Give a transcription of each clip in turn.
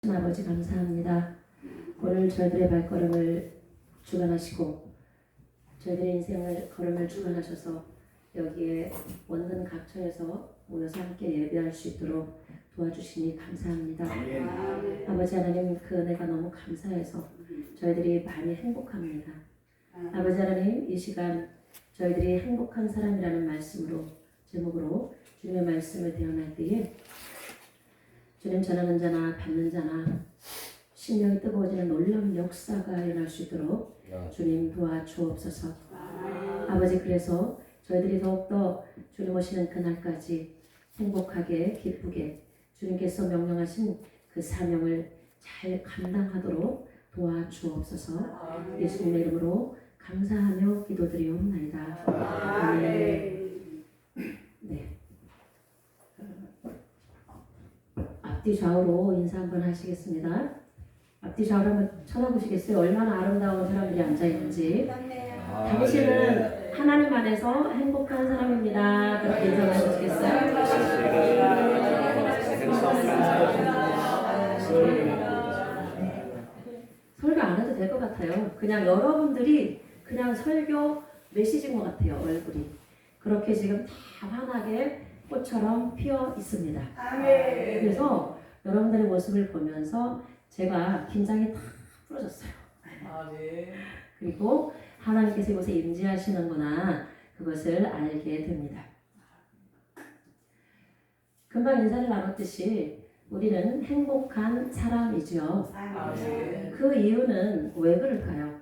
아버지 감사합니다. 오늘 저희들의 발걸음을 주관하시고 저희들의 인생을 걸음을 주관하셔서 여기에 원근 각처에서 모여서 함께 예배할 수 있도록 도와주시니 감사합니다. 아버지 하나님, 그 은혜가 너무 감사해서 저희들이 많이 행복합니다. 아버지 하나님, 이 시간 저희들이 행복한 사람이라는 말씀으로 제목으로 주님의 말씀을 대언할 때에 주님, 전하는 자나 받는 자나 심령이 뜨거워지는 놀라운 역사가 일어날 수 있도록 주님 도와주옵소서. 아버지, 그래서 저희들이 더욱더 주님 오시는 그날까지 행복하게 기쁘게 주님께서 명령하신 그 사명을 잘 감당하도록 도와주옵소서. 예수님의 이름으로 감사하며 기도드리옵나이다. 아멘. 네. 앞뒤 좌우로 인사 한번 하시겠습니다. 앞뒤 좌우로 한번 쳐다보시겠어요? 얼마나 아름다운 사람들이 앉아있는지. 당신은 하나님 안에서 행복한 사람입니다. 그렇게 인사를 해주시겠어요? 설교 안 해도 될 것 같아요. 그냥 여러분들이 그냥 설교 메시지인 것 같아요. 얼굴이 그렇게 지금 다 환하게 꽃처럼 피어 있습니다. 그래서 여러분들의 모습을 보면서 제가 긴장이 다 풀어졌어요. 그리고 하나님께서 이곳에 임재하시는구나, 그것을 알게 됩니다. 금방 인사를 나눴듯이 우리는 행복한 사람이죠. 그 이유는 왜 그럴까요?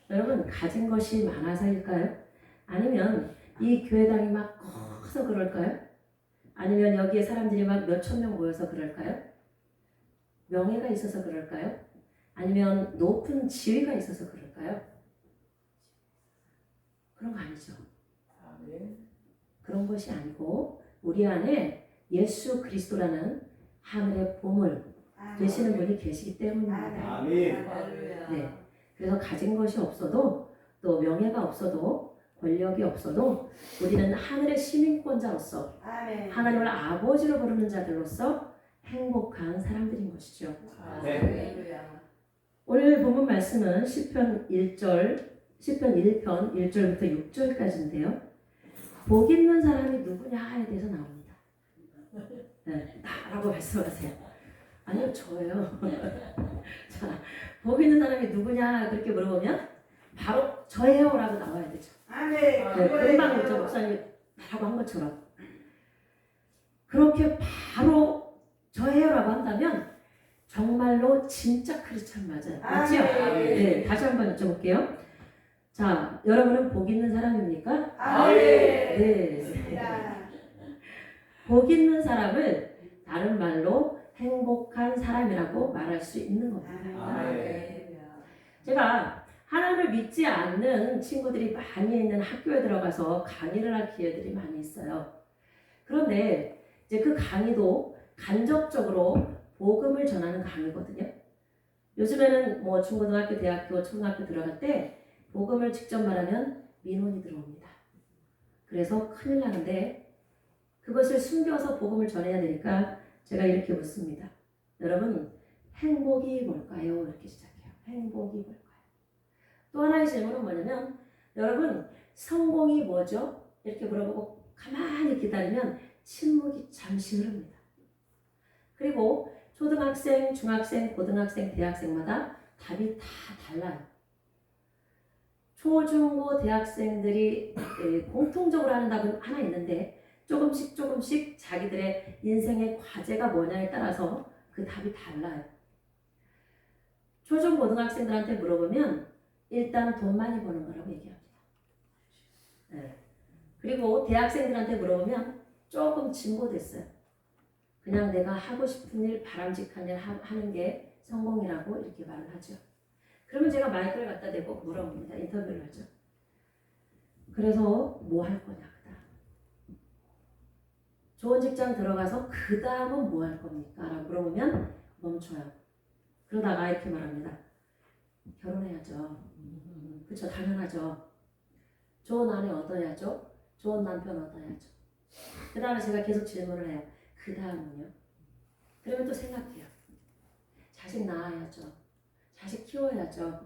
여러분, 가진 것이 많아서일까요? 아니면 이 교회당이 막 커서 그럴까요? 아니면 여기에 사람들이 막 몇천 명 모여서 그럴까요? 명예가 있어서 그럴까요? 아니면 높은 지위가 있어서 그럴까요? 그런 거 아니죠. 그런 것이 아니고 우리 안에 예수 그리스도라는 하늘의 보물 되시는 분이 계시기 때문입니다. 네. 그래서 가진 것이 없어도, 또 명예가 없어도, 권력이 없어도 우리는 하늘의 시민권자로서 하나님을 아버지로 부르는 자들로서 행복한 사람들인 것이죠. 오늘 본문 말씀은 시편 1편 1절부터 6절까지인데요. 복 있는 사람이 누구냐에 대해서 나옵니다. 네, 나라고 말씀하세요. 아니요, 저예요. 자, 복 있는 사람이 누구냐 그렇게 물어보면 바로 저예요 라고 나와야 되죠. 네, 금방 저 목사님 말하고 한 것처럼 그렇게 바로 저예요 라고 한다면 정말로 진짜 크리스찬 맞아요. 맞죠? 네, 다시 한번 여쭤볼게요. 자, 여러분은 복 있는 사람입니까? 네. 복 있는 사람을 다른 말로 행복한 사람이라고 말할 수 있는 겁니다. 제가 하나님을 믿지 않는 친구들이 많이 있는 학교에 들어가서 강의를 할 기회들이 많이 있어요. 그런데 이제 그 강의도 간접적으로 복음을 전하는 강의거든요. 요즘에는 뭐 중고등학교, 대학교, 초등학교 들어갈 때 복음을 직접 말하면 민원이 들어옵니다. 그래서 큰일 나는데 그것을 숨겨서 복음을 전해야 되니까 제가 이렇게 묻습니다. 여러분, 행복이 뭘까요? 이렇게 시작해요. 행복이 뭘까요? 또 하나의 질문은 뭐냐면, 여러분, 성공이 뭐죠? 이렇게 물어보고 가만히 기다리면 침묵이 잠시 흐릅니다. 그리고 초등학생, 중학생, 고등학생, 대학생마다 답이 다 달라요. 초, 중, 고 대학생들이 공통적으로 하는 답은 하나 있는데 조금씩 자기들의 인생의 과제가 뭐냐에 따라서 그 답이 달라요. 초, 중, 고등학생들한테 물어보면 일단 돈 많이 버는 거라고 얘기합니다. 네. 그리고 대학생들한테 물어보면 조금 진보됐어요. 그냥 내가 하고 싶은 일, 바람직한 일 하는 게 성공이라고 이렇게 말을 하죠. 그러면 제가 마이크를 갖다 대고 물어봅니다. 인터뷰를 하죠. 그래서 뭐 할 거냐, 그 다음. 좋은 직장 들어가서 그 다음은 뭐 할 겁니까? 라고 물어보면 멈춰요. 그러다가 이렇게 말합니다. 결혼해야죠. 그쵸, 당연하죠. 좋은 아내 얻어야죠. 좋은 남편 얻어야죠. 그 다음에 제가 계속 질문을 해요. 그 다음은요? 그러면 또 생각해요. 자식 낳아야죠. 자식 키워야죠.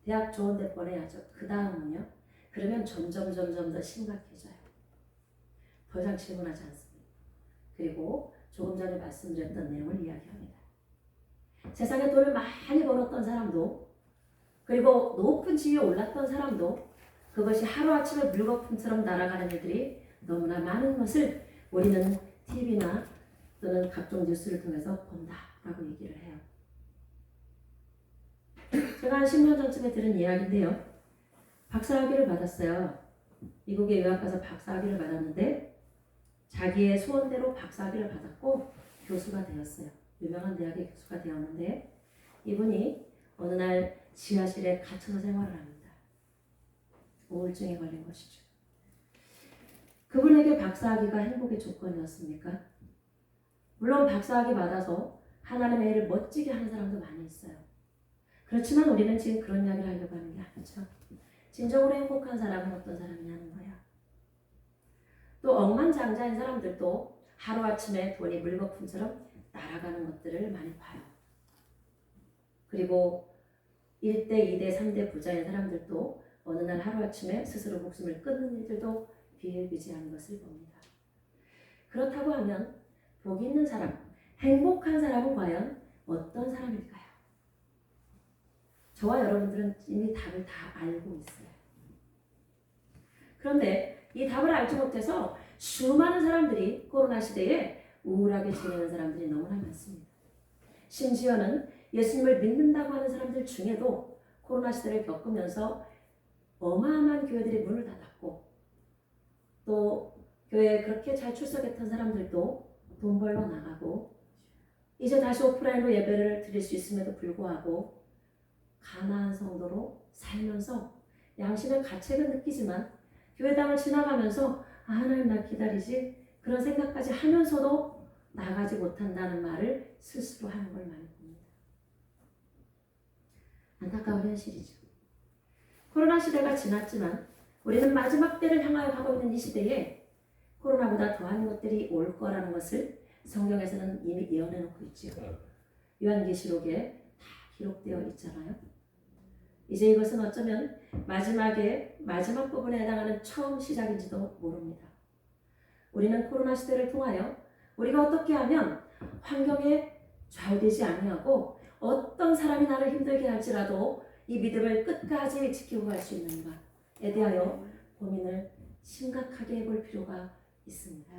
대학 좋은 데 보내야죠. 그 다음은요. 그러면 점점 더 심각해져요. 더 이상 질문하지 않습니다. 그리고 조금 전에 말씀드렸던 내용을 이야기합니다. 세상에 돈을 많이 벌었던 사람도 그리고 높은 지위에 올랐던 사람도 그것이 하루아침에 물거품처럼 날아가는 일들이 너무나 많은 것을 우리는 TV나 또는 각종 뉴스를 통해서 본다라고 얘기를 해요. 제가 한 10년 전쯤에 들은 이야기인데요. 박사학위를 받았어요. 미국에 유학 가서 박사학위를 받았는데 자기의 소원대로 박사학위를 받았고 교수가 되었어요. 유명한 대학의 교수가 되었는데 이분이 어느 날 지하실에 갇혀서 생활을 합니다. 우울증에 걸린 것이죠. 그분에게 박사학위가 행복의 조건이었습니까? 물론 박사학위 받아서 하나님의 일을 멋지게 하는 사람도 많이 있어요. 그렇지만 우리는 지금 그런 이야기를 하려고 하는 게 아니죠. 진정으로 행복한 사람은 어떤 사람이냐는 거야. 또 억만장자인 사람들도 하루아침에 돈이 물거품처럼 날아가는 것들을 많이 봐요. 그리고 1대, 2대, 3대 부자인 사람들도 어느 날 하루아침에 스스로 목숨을 끊는 일들도 비일비재한 것을 봅니다. 그렇다고 하면 복 있는 사람, 행복한 사람은 과연 어떤 사람일까요? 저와 여러분들은 이미 답을 다 알고 있어요. 그런데 이 답을 알지 못해서 수많은 사람들이 코로나 시대에 우울하게 지내는 사람들이 너무나 많습니다. 심지어는 예수님을 믿는다고 하는 사람들 중에도 코로나 시대를 겪으면서 어마어마한 교회들이 문을 닫았고 또 교회에 그렇게 잘 출석했던 사람들도 돈 벌러 나가고 이제 다시 오프라인으로 예배를 드릴 수 있음에도 불구하고 가난한 성도로 살면서 양심의 가책을 느끼지만 교회당을 지나가면서 하나님 나 기다리지 그런 생각까지 하면서도 나가지 못한다는 말을 스스로 하는 걸 많이 봅니다. 안타까운 현실이죠. 코로나 시대가 지났지만 우리는 마지막 때를 향하여 가고 있는 이 시대에 코로나보다 더한 것들이 올 거라는 것을 성경에서는 이미 예언해 놓고 있지요. 요한계시록에 다 기록되어 있잖아요. 이제 이것은 어쩌면 마지막 부분에 해당하는 처음 시작인지도 모릅니다. 우리는 코로나 시대를 통하여 우리가 어떻게 하면 환경에 좌우되지 아니하고 어떤 사람이 나를 힘들게 할지라도 이 믿음을 끝까지 지키고 갈 수 있는가에 대하여 고민을 심각하게 해볼 필요가 있습니다.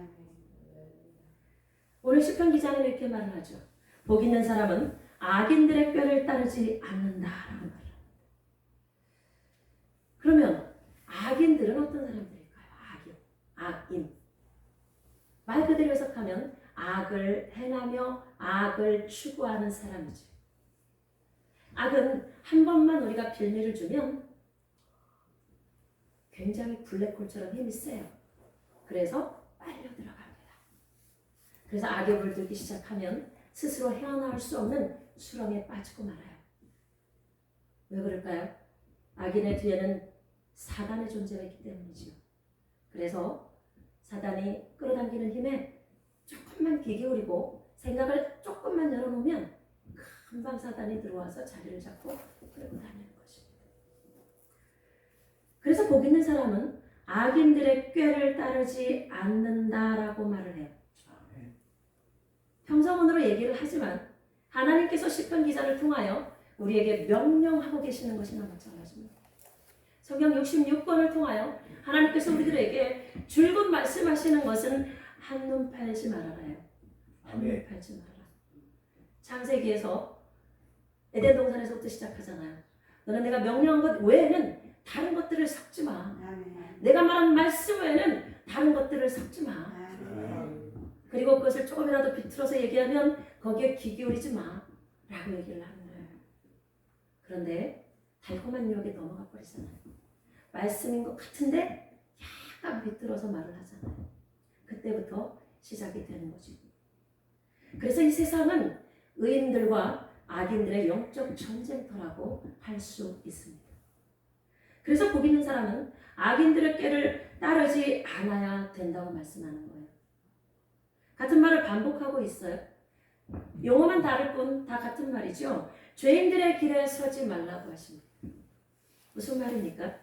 오늘 시편 기자는 이렇게 말을 하죠. 복 있는 사람은 악인들의 꾀를 따르지 않는다라고 말합니다. 그러면 악인들은 어떤 사람들일까요? 악인. 말 그대로 해석하면 악을 행하며 악을 추구하는 사람이죠. 악은 한 번만 우리가 빌미를 주면 굉장히 블랙홀처럼 힘이 세요. 그래서 빨려 들어갑니다. 그래서 악에 물들기 시작하면 스스로 헤어나올 수 없는 수렁에 빠지고 말아요. 왜 그럴까요? 악인의 뒤에는 사단의 존재가 있기 때문이죠. 그래서 사단이 끌어당기는 힘에 조금만 귀 기울이고 생각을 조금만 열어놓으면 금방 사단이 들어와서 자리를 잡고 끌고 다니는 것입니다. 그래서 복 있는 사람은 악인들의 꾀를 따르지 않는다라고 말을 해요. 평서문으로 얘기를 하지만 하나님께서 시편 기자를 통하여 우리에게 명령하고 계시는 것이나 마찬가지입니다. 성경 66권을 통하여 하나님께서 우리들에게 줄곧 말씀하시는 것은 한눈 팔지 말아라요. 한눈 팔지 말아라. 창세기에서 에덴 동산에서부터 시작하잖아요. 너는 내가 명령한 것 외에는 다른 것들을 섞지 마. 내가 말한 말씀 외에는 다른 것들을 섞지 마. 그리고 그것을 조금이라도 비틀어서 얘기하면 거기에 귀 기울이지 마. 라고 얘기를 하는 거예요. 그런데 달콤한 유혹에 넘어가 버리잖아요. 말씀인 것 같은데 약간 비틀어서 말을 하잖아요. 그때부터 시작이 되는 거죠. 그래서 이 세상은 의인들과 악인들의 영적 전쟁터라고 할 수 있습니다. 그래서 복 있는 사람은 악인들의 꾀를 따르지 않아야 된다고 말씀하는 거예요. 같은 말을 반복하고 있어요. 용어만 다를 뿐 다 같은 말이죠. 죄인들의 길에 서지 말라고 하십니다. 무슨 말입니까?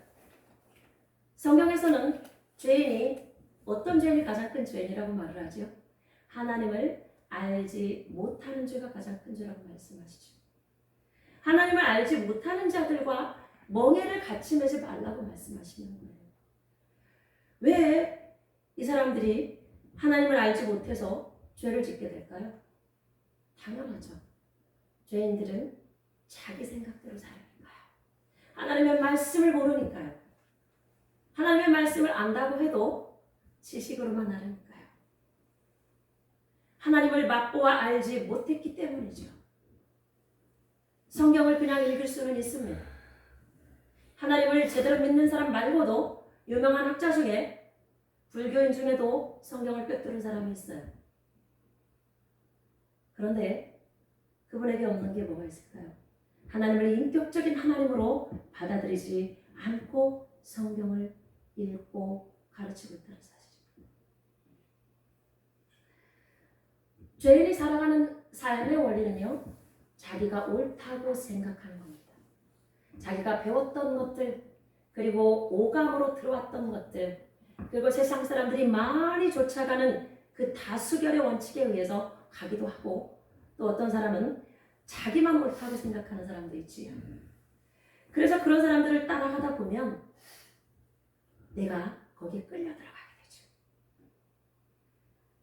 성경에서는 죄인이 어떤 죄인이 가장 큰 죄인이라고 말을 하죠? 하나님을 알지 못하는 죄가 가장 큰 죄라고 말씀하시죠. 하나님을 알지 못하는 자들과 멍에를 같이 매지 말라고 말씀하시는 거예요. 왜 이 사람들이 하나님을 알지 못해서 죄를 짓게 될까요? 당연하죠. 죄인들은 자기 생각대로 살으니까요. 하나님의 말씀을 모르니까요. 하나님의 말씀을 안다고 해도 지식으로만 알으니까요. 하나님을 맛보아 알지 못했기 때문이죠. 성경을 그냥 읽을 수는 있습니다. 하나님을 제대로 믿는 사람 말고도 유명한 학자 중에 불교인 중에도 성경을 꿰뚫은 사람이 있어요. 그런데 그분에게 없는 게 뭐가 있을까요? 하나님을 인격적인 하나님으로 받아들이지 않고 성경을 읽고 가르치고 있다는 사실입니다. 죄인이 살아가는 삶의 원리는요, 자기가 옳다고 생각하는 겁니다. 자기가 배웠던 것들, 그리고 오감으로 들어왔던 것들, 그리고 세상 사람들이 많이 쫓아가는 그 다수결의 원칙에 의해서 가기도 하고, 또 어떤 사람은 자기만 옳다고 생각하는 사람도 있지요. 그래서 그런 사람들을 따라가다 보면 내가 거기에 끌려 들어가게 되죠.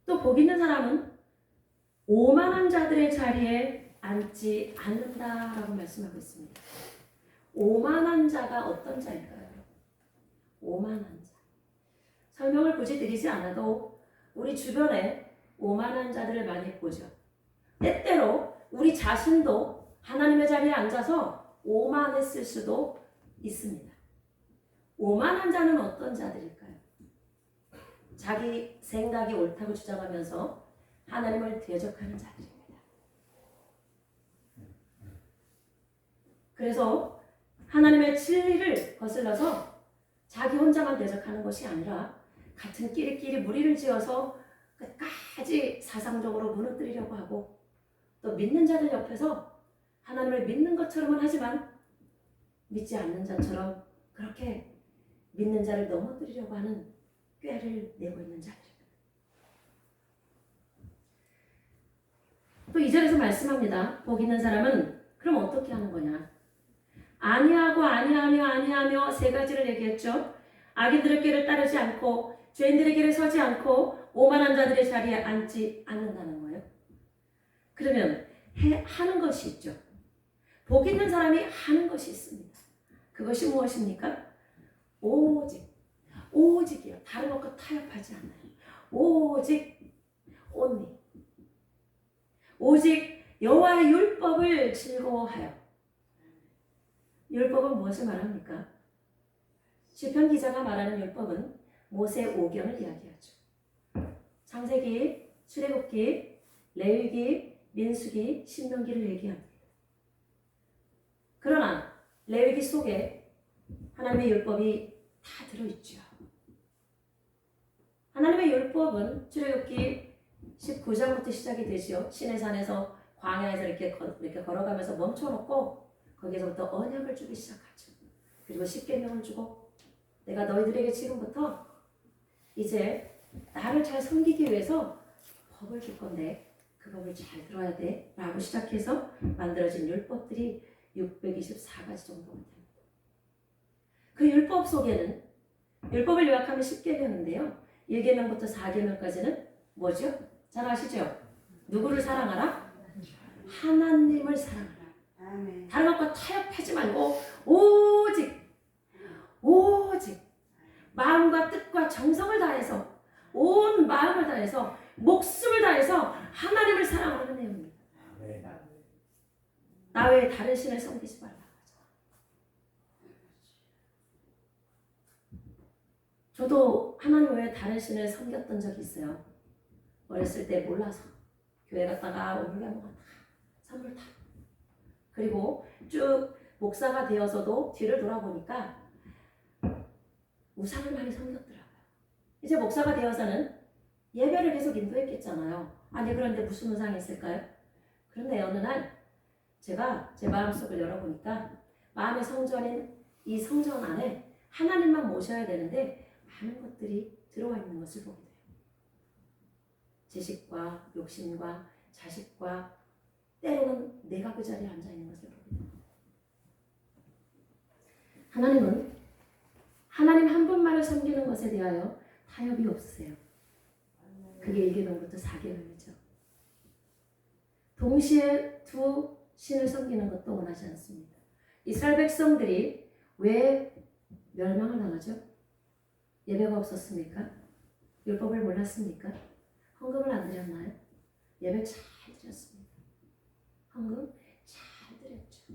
또 복 있는 사람은 오만한 자들의 자리에 앉지 않는다라고 말씀하고 있습니다. 오만한 자가 어떤 자일까요? 오만한 자. 설명을 굳이 드리지 않아도 우리 주변에 오만한 자들을 많이 보죠. 때때로 우리 자신도 하나님의 자리에 앉아서 오만했을 수도 있습니다. 오만한 자는 어떤 자들일까요? 자기 생각이 옳다고 주장하면서 하나님을 대적하는 자들입니다. 그래서 하나님의 진리를 거슬러서 자기 혼자만 대적하는 것이 아니라 같은 끼리끼리 무리를 지어서 끝까지 사상적으로 무너뜨리려고 하고, 또 믿는 자들 옆에서 하나님을 믿는 것처럼은 하지만 믿지 않는 자처럼 그렇게 믿는 자를 넘어뜨리려고 하는 꾀를 내고 있는 자들입니다. 또 2절에서 말씀합니다. 복 있는 사람은 그럼 어떻게 하는 거냐? 아니하며 세 가지를 얘기했죠. 악인들의 길을 따르지 않고, 죄인들의 길에 서지 않고, 오만한 자들의 자리에 앉지 않는다는 거예요. 그러면 하는 것이 있죠. 복 있는 사람이 하는 것이 있습니다. 그것이 무엇입니까? 오직이요. 다른 것과 타협하지 않아요. 오직 여호와의 율법을 즐거워하여. 율법은 무엇을 말합니까? 시편 기자가 말하는 율법은 모세 오경을 이야기하죠. 창세기, 출애굽기, 레위기, 민수기, 신명기를 얘기합니다. 그러나 레위기 속에 하나님의 율법이 다 들어있죠. 하나님의 율법은 출애굽기 19장부터 시작이 되죠. 시내산에서 광야에서 이렇게 걸어가면서 멈춰놓고 거기서부터 언약을 주기 시작하죠. 그리고 십계명을 주고, 내가 너희들에게 지금부터 이제 나를 잘 섬기기 위해서 법을 줄 건데 그 법을 잘 들어야 돼 라고 시작해서 만들어진 율법들이 624가지 정도가 됩니다. 그 율법 속에는, 율법을 요약하면 10계명인데요, 1계명부터 4계명까지는 뭐죠? 잘 아시죠? 누구를 사랑하라? 하나님을 사랑하라. 다른 것과 타협하지 말고 오직 마음과 뜻과 정성을 다해서, 온 마음을 다해서, 목숨을 다해서 하나님을 사랑하는 내용입니다. 나 외에 다른 신을 섬기지 말라. 저도 하나님 외에 다른 신을 섬겼던 적이 있어요. 어렸을 때 몰라서 교회 갔다가 오늘가 선물 타. 그리고 쭉 목사가 되어서도 뒤를 돌아보니까 우상을 많이 섬겼더라고요. 이제 목사가 되어서는 예배를 계속 인도했겠잖아요. 아니 그런데 무슨 우상이 있을까요? 그런데 어느 날 제가 제 마음속을 열어보니까 마음의 성전인 이 성전 안에 하나님만 모셔야 되는데 많은 것들이 들어와 있는 것을 보게 돼요. 지식과 욕심과 자식과 때로는 내가 그 자리에 앉아 있는 것을 보게 돼요. 하나님은 하나님 한 분만을 섬기는 것에 대하여 타협이 없으세요. 그게 1계명부터 4계명이죠. 동시에 두 신을 섬기는 것도 원하지 않습니다. 이스라엘 백성들이 왜 멸망을 당하죠? 예배가 없었습니까? 율법을 몰랐습니까? 헌금을 안 드렸나요? 예배 잘 드렸습니다. 헌금 잘 드렸죠.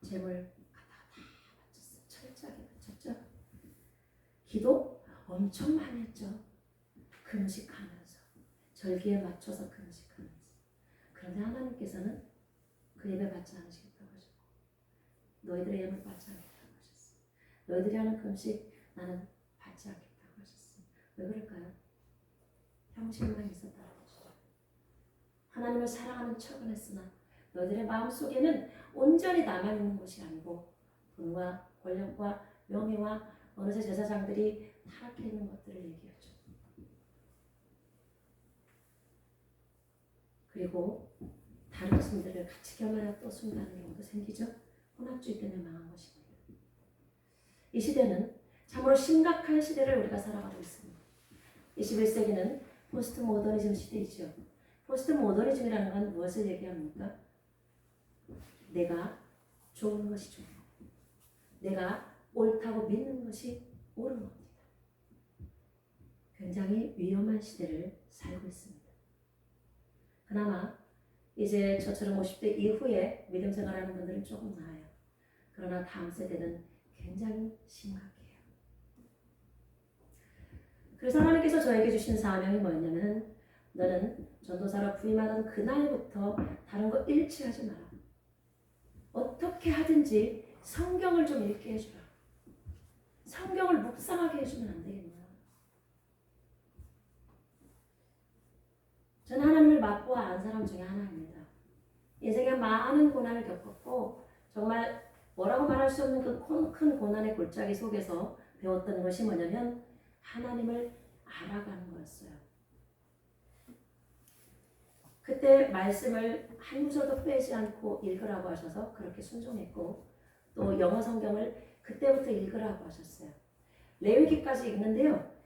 제물 갖다가 다 바쳤어요. 철저하게 바쳤죠. 기도 엄청 많이 했죠. 금식하면서 절기에 맞춰서 금식하면서. 그런데 하나님께서는 그 예배 받지 않으시겠다고 하셨고 너희들의 예물 받지 않겠다고 하셨어요. 너희들이 하는 금식 나는 받지 않겠다고 하셨어요. 왜 그럴까요? 형식만 있었다는 것이죠. 하나님을 사랑하는 척은 했으나 너희들의 마음속에는 온전히 남아있는 것이 아니고 돈과 권력과 명예와 어느새 제사장들이 타락해 있는 것들을 얘기하죠. 그리고 다른 신들을 같이 겸하여 또 숭배하는 경우도 생기죠. 혼합주의 때문에 망한 것입니다. 이 시대는 참으로 심각한 시대를 우리가 살아가고 있습니다. 21세기는 포스트 모더니즘 시대이죠. 포스트 모더니즘이라는 건 무엇을 얘기합니까? 내가 좋은 것이 좋은 것, 내가 옳다고 믿는 것이 옳은 겁니다. 굉장히 위험한 시대를 살고 있습니다. 그나마 이제 저처럼 50대 이후에 믿음 생활하는 분들은 조금 나아요. 그러나 다음 세대는 굉장히 심각해요. 그래서 하나님께서 저에게 주신 사명이 뭐였냐면 너는 전도사로 부임하던 그날부터 다른 거 일치하지 마라. 어떻게 하든지 성경을 좀 읽게 해주라. 성경을 묵상하게 해주면 안 되겠냐. 저는 하나님을 맞고 안 사람 중에 하나입니다. 인생에 많은 고난을 겪었고 정말 뭐라고 말할 수 없는 그 큰 고난의 골짜기 속에서 배웠던 것이 뭐냐면 하나님을 알아가는 거였어요. 그때 말씀을 한 구절도 빼지 않고 읽으라고 하셔서 그렇게 순종했고 또 영어 성경을 그때부터 읽으라고 하셨어요. 레위기까지 읽는데요.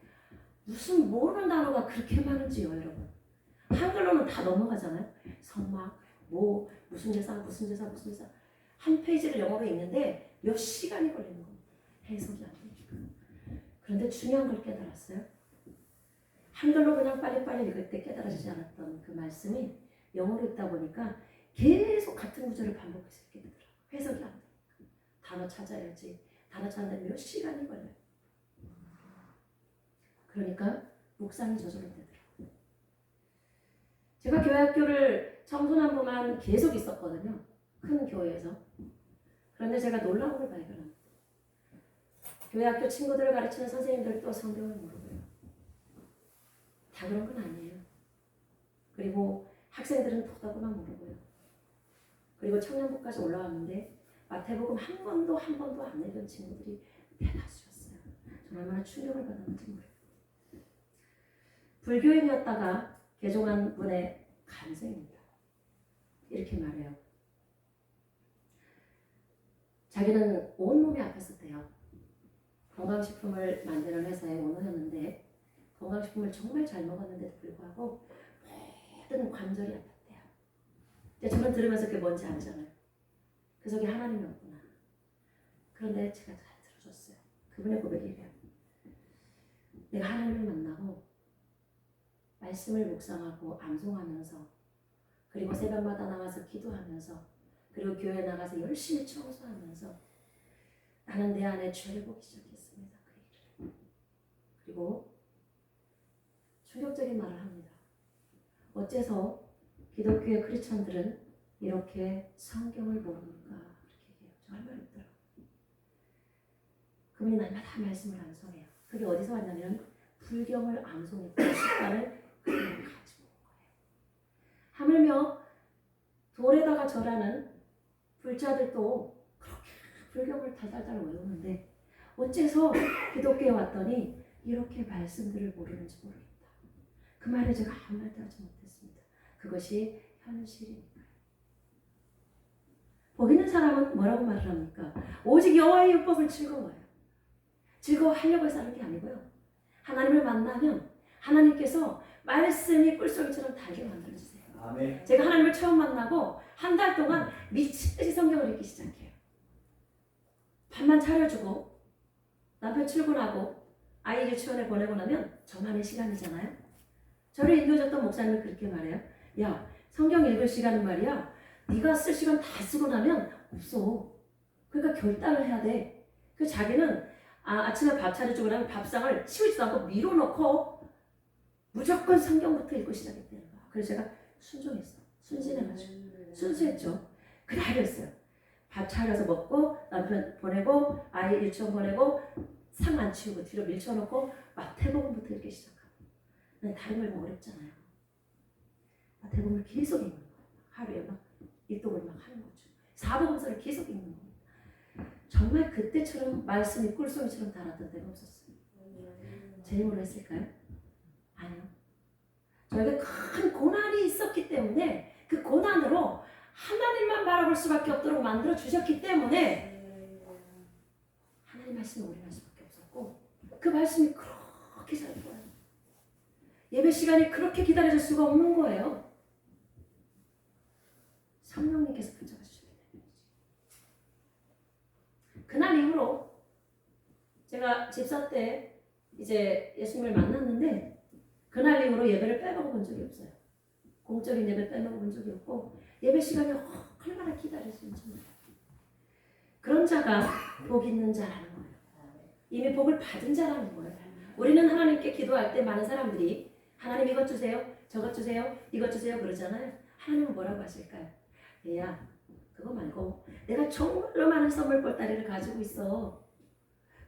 무슨 모르는 단어가 그렇게 많은지요, 여러분. 한글로는 다 넘어가잖아요. 성막, 무슨 제사. 한 페이지를 영어로 읽는데 몇 시간이 걸리는 겁니다. 해석이 안 되니까. 그런데 중요한 걸 깨달았어요. 한글로 그냥 빨리빨리 읽을 때 깨달아지지 않았던 그 말씀이 영어로 읽다 보니까 계속 같은 구절을 반복해서 읽게 되더라고요. 해석이 안 되니까. 단어 찾아야지. 단어 찾는데 몇 시간이 걸려요. 그러니까 묵상이 저절로 되더라고요. 제가 교회학교를 청소년부만 계속 있었거든요. 큰 교회에서. 그런데 제가 놀라운 걸 발견합니다. 교회학교 친구들을 가르치는 선생님들도 성경을 모르고요. 다 그런 건 아니에요. 그리고 학생들은 더더구나 모르고요. 그리고 청년부까지 올라왔는데 마태복음 한 번도 안 읽은 친구들이 대다수였어요. 정말 얼마나 충격을 받았는지 모르겠어요. 불교인이었다가 개종한 분의 간증입니다. 이렇게 말해요. 자기는 온몸이 아팠었대요. 건강식품을 만드는 회사의 오너였는데 건강식품을 정말 잘 먹었는데도 불구하고 모든 관절이 아팠대요. 근데 저는 들으면서 그게 뭔지 알잖아요. 그 속에 하나님이 없구나. 그런데 제가 잘 들어줬어요. 그분의 고백이 이래요. 내가 하나님을 만나고 말씀을 묵상하고 암송하면서 그리고 새벽마다 나와서 기도하면서 그리고 교회 나가서 열심히 청소하면서 나는 내 안에 죄를 보기 시작했습니다. 그 얘기를. 그리고 충격적인 말을 합니다. 어째서 기독교의 크리스천들은 이렇게 성경을 모르는가 그렇게 얘기해요. 정말 어렵더라고요. 그분이 날마다 말씀을 암송해요. 그게 어디서 왔냐면 불경을 암송했던 습관을 그냥 가지고 온 거예요. 하물며 돌에다가 절하는 불자들도 그렇게 불경을 달달달 외우는데 어째서 기독교에 왔더니 이렇게 말씀들을 모르는지 모르겠다. 그 말에 제가 아무 말도 하지 못했습니다. 그것이 현실이니까요. 복 있는 사람은 뭐라고 말을 합니까? 오직 여호와의 율법을 즐거워해요. 즐거워하려고 해서 하는 게 아니고요. 하나님을 만나면 하나님께서 말씀이 꿀송이처럼 달게 만들어주세요. 아멘. 제가 하나님을 처음 만나고 한 달 동안 미친 듯이 성경을 읽기 시작해요. 밥만 차려주고 남편 출근하고 아이 유치원에 보내고 나면 저만의 시간이잖아요. 저를 인도해줬던 목사님이 그렇게 말해요. 야, 성경 읽을 시간은 말이야, 네가 쓸 시간 다 쓰고 나면 없어. 그러니까 결단을 해야 돼. 그 자기는 아침에 밥 차려주고 나면 밥상을 치우지도 않고 밀어놓고 무조건 성경부터 읽고 시작했다는 거야. 그래서 제가 순종했어. 순진해가지고 순수했죠. 그날이었어요. 밥 차려서 먹고 남편 보내고 아이 유치원 보내고 상 안 치우고 뒤로 밀쳐놓고 마태복음부터 읽기 시작하고. 다른 걸 뭐 어렵잖아요. 마태복음을 계속 읽는 거예요. 하루에 막 일독을 막 하는 거죠. 사복음서를 계속 읽는 겁니다. 정말 그때처럼 말씀이 꿀송이처럼 달았던 때가 없었어요. 제 힘으로 했을까요? 아니요. 저에게 큰 고난이 있었기 때문에 그 고난으로 하나님만 바라볼 수밖에 없도록 만들어 주셨기 때문에 하나님 말씀을 우리할 수밖에 없었고, 그 말씀이 그렇게 잘 보여요. 예배 시간이 그렇게 기다려질 수가 없는 거예요. 성령님께서 붙잡아 주셨기 때문이지. 그날 이후로 제가 집사 때 이제 예수님을 만났는데 그날 이후로 예배를 빼먹어 본 적이 없어요. 공적인 예배 빼먹어 본 적이 없고 예배 시간이 얼마나 기다렸는지 몰라요. 그런 자가 복 있는 자라는 거예요. 이미 복을 받은 자라는 거예요. 우리는 하나님께 기도할 때 많은 사람들이 하나님 이것 주세요, 저것 주세요, 이것 주세요 그러잖아요. 하나님은 뭐라고 하실까요? 얘야, 그거 말고 내가 정말로 많은 선물 보따리를 가지고 있어.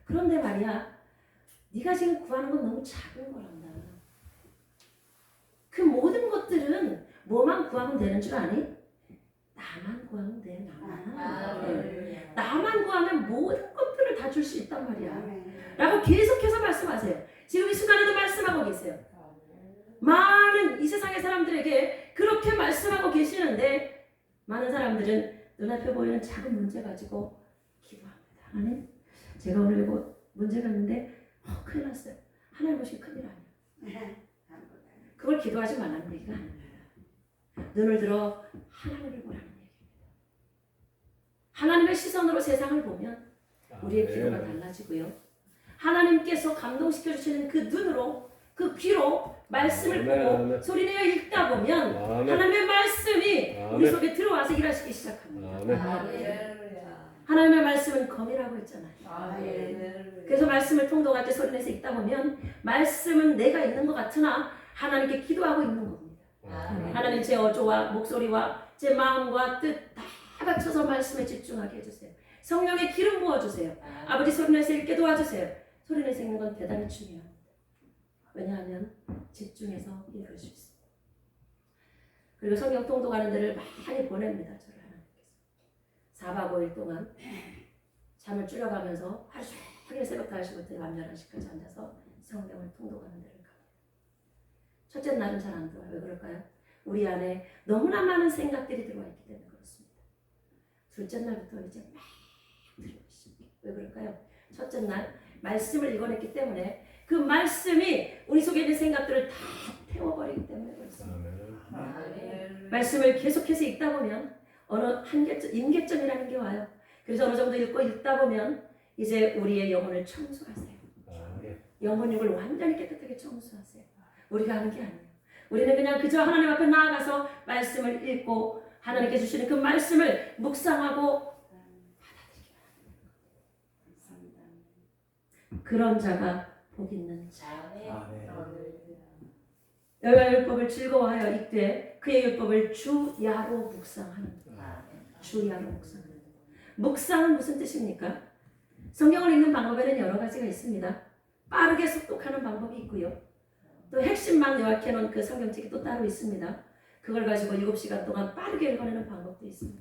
그런데 말이야, 네가 지금 구하는 건 너무 작은 거란다. 그 모든 것들은 뭐만 구하면 되는 줄 아니? 나만 구하면 돼. 나만 구하면 모든 것들을 다 줄 수 있단 말이야. 라고 계속해서 말씀하세요. 지금 이 순간에도 말씀하고 계세요. 많은 이 세상의 사람들에게 그렇게 말씀하고 계시는데 많은 사람들은 눈앞에 보이는 작은 문제 가지고 기도합니다. 아멘. 제가 오늘 이거 문제가 있는데 큰일 났어요. 하나님 보시기 큰일 아니에요. 그걸 기도하지 말라는 얘기가 아닙니다. 눈을 들어 하나님을 보라는 얘기입니다. 하나님의 시선으로 세상을 보면 우리의 기도가 달라지고요. 하나님께서 감동시켜 주시는 그 눈으로, 그 귀로 말씀을 보고 소리내어 읽다 보면 하나님의 말씀이 우리 속에 들어와서 일하시기 시작합니다. 하나님의 말씀은 검이라고 했잖아요. 그래서 말씀을 통독할 때 소리내서 읽다 보면 말씀은 내가 있는 것 같으나 하나님께 기도하고 있는 겁니다. 하나님 제 어조와 목소리와 제 마음과 뜻 다 갖춰서 말씀에 집중하게 해주세요. 성령의 기름 부어주세요. 아버지 소리내서 읽게 도와주세요. 소리내서 읽는 건 대단히 중요합니다. 왜냐하면 집중해서 읽을 수 있습니다. 그리고 성경 통독하는 데를 많이 보냅니다. 저를 하나님께서 4박 5일 동안 잠을 줄여가면서 하루 종일 새벽 5시부터 밤 11시까지 앉아서 성경을 통독하는 데를 갑니다. 첫째 날은 잘 안 들어와요. 왜 그럴까요? 우리 안에 너무나 많은 생각들이 들어와 있기 때문에 그렇습니다. 둘째 날부터 이제 막 들어오기 시작해요. 왜 그럴까요? 첫째 날 말씀을 읽어냈기 때문에 그 말씀이 우리 속에 있는 생각들을 다 태워버리기 때문에 그렇습니다. 말씀을 계속해서 읽다 보면 어느 한계점, 임계점이라는 게 와요. 그래서 어느 정도 읽다 보면 이제 우리의 영혼을 청소하세요. 영혼육을 완전히 깨끗하게 청소하세요. 우리가 하는 게 아니에요. 우리는 그냥 그저 하나님 앞에 나아가서 말씀을 읽고 하나님께 주시는 그 말씀을 묵상하고 받아들이기만 합니다. 그런 자가 복 있는 자. 여호와의 율법을 즐거워하여 읽되 그의 율법을 주야로 묵상하는 자. 주야로 묵상하는 자. 묵상은 무슨 뜻입니까? 성경을 읽는 방법에는 여러 가지가 있습니다. 빠르게速독하는 방법이 있고요. 또 핵심만 요약해 놓은 그 성경책이 또 따로 있습니다. 그걸 가지고 7시간 동안 빠르게 읽어내는 방법도 있습니다.